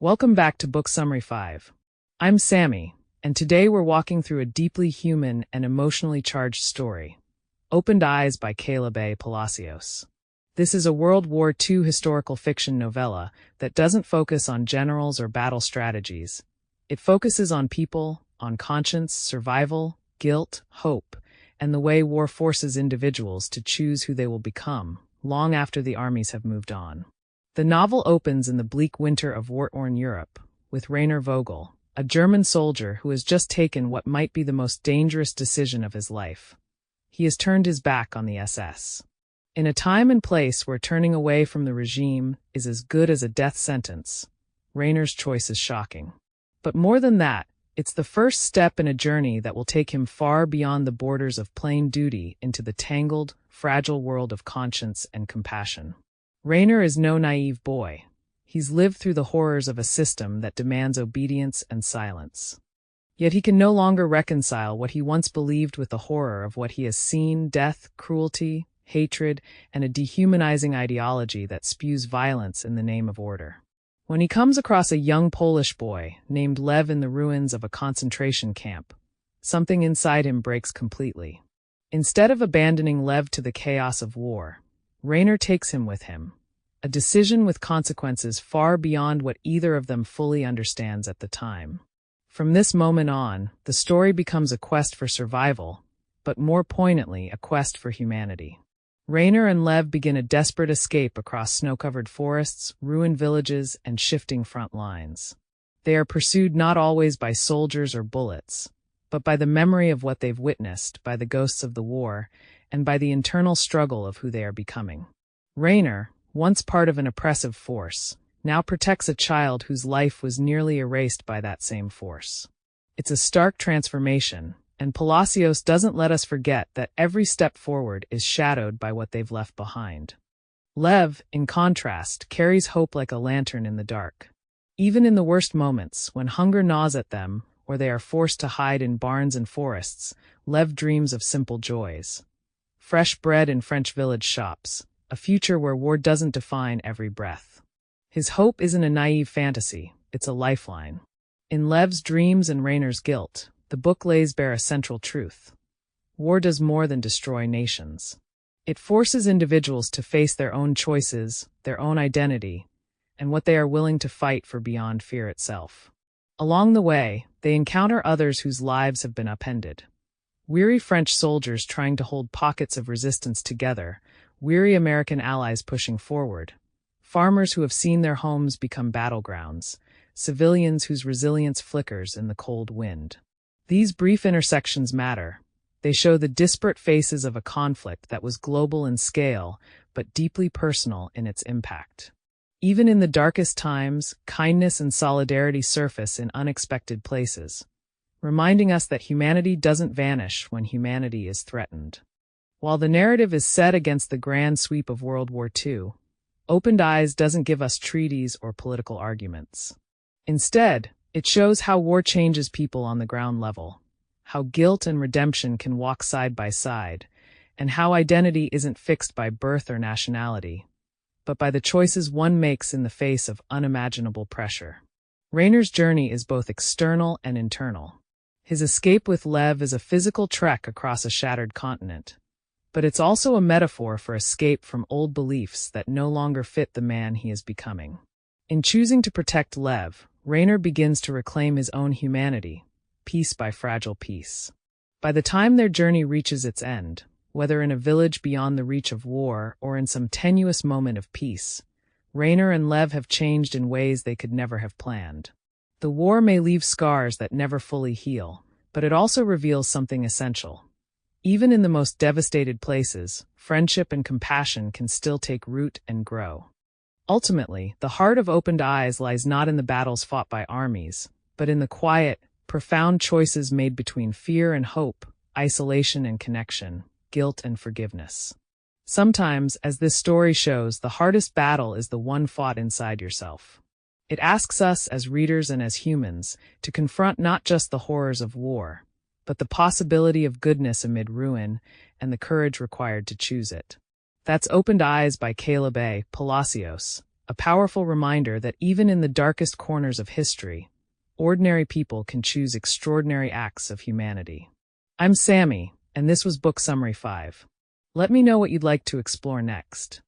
Welcome back to Book Summary 5. I'm Sammy, and today we're walking through a deeply human and emotionally charged story, Opened Eyes by Palacios. This is a World War II historical fiction novella that doesn't focus on generals or battle strategies. It focuses on people, on conscience, survival, guilt, hope, and the way war forces individuals to choose who they will become, long after the armies have moved on. The novel opens in the bleak winter of war-torn Europe, with Rainer Vogel, a German soldier who has just taken what might be the most dangerous decision of his life. He has turned his back on the SS. In a time and place where turning away from the regime is as good as a death sentence, Rainer's choice is shocking. But more than that, it's the first step in a journey that will take him far beyond the borders of plain duty into the tangled, fragile world of conscience and compassion. Rainer is no naive boy. He's lived through the horrors of a system that demands obedience and silence. Yet he can no longer reconcile what he once believed with the horror of what he has seen: death, cruelty, hatred, and a dehumanizing ideology that spews violence in the name of order. When he comes across a young Polish boy named Lev in the ruins of a concentration camp, something inside him breaks completely. Instead of abandoning Lev to the chaos of war, Rainer takes him with him, a decision with consequences far beyond what either of them fully understands at the time. From this moment on, the story becomes a quest for survival, but more poignantly, a quest for humanity. Rainer and Lev begin a desperate escape across snow-covered forests, ruined villages, and shifting front lines. They are pursued not always by soldiers or bullets, but by the memory of what they've witnessed, by the ghosts of the war, and by the internal struggle of who they are becoming. Rainer, once part of an oppressive force, now protects a child whose life was nearly erased by that same force. It's a stark transformation, and Palacios doesn't let us forget that every step forward is shadowed by what they've left behind. Lev, in contrast, carries hope like a lantern in the dark. Even in the worst moments, when hunger gnaws at them, or they are forced to hide in barns and forests, Lev dreams of simple joys. Fresh bread in French village shops, a future where war doesn't define every breath. His hope isn't a naive fantasy, it's a lifeline. In Lev's dreams and Rainer's guilt, the book lays bare a central truth. War does more than destroy nations. It forces individuals to face their own choices, their own identity, and what they are willing to fight for beyond fear itself. Along the way, they encounter others whose lives have been upended. Weary French soldiers trying to hold pockets of resistance together, weary American allies pushing forward, farmers who have seen their homes become battlegrounds, civilians whose resilience flickers in the cold wind. These brief intersections matter. They show the disparate faces of a conflict that was global in scale, but deeply personal in its impact. Even in the darkest times, kindness and solidarity surface in unexpected places, reminding us that humanity doesn't vanish when humanity is threatened. While the narrative is set against the grand sweep of World War II, Opened Eyes doesn't give us treaties or political arguments. Instead, it shows how war changes people on the ground level, how guilt and redemption can walk side by side, and how identity isn't fixed by birth or nationality, but by the choices one makes in the face of unimaginable pressure. Rainer's journey is both external and internal. His escape with Lev is a physical trek across a shattered continent, but it's also a metaphor for escape from old beliefs that no longer fit the man he is becoming. In choosing to protect Lev, Rainer begins to reclaim his own humanity, piece by fragile piece. By the time their journey reaches its end, whether in a village beyond the reach of war or in some tenuous moment of peace, Rainer and Lev have changed in ways they could never have planned. The war may leave scars that never fully heal, but it also reveals something essential. Even in the most devastated places, friendship and compassion can still take root and grow. Ultimately, the heart of Opened Eyes lies not in the battles fought by armies, but in the quiet, profound choices made between fear and hope, isolation and connection, guilt and forgiveness. Sometimes, as this story shows, the hardest battle is the one fought inside yourself. It asks us, as readers and as humans, to confront not just the horrors of war, but the possibility of goodness amid ruin and the courage required to choose it. That's Opened Eyes by Palacios, a powerful reminder that even in the darkest corners of history, ordinary people can choose extraordinary acts of humanity. I'm Sammy, and this was Book Summary 5. Let me know what you'd like to explore next.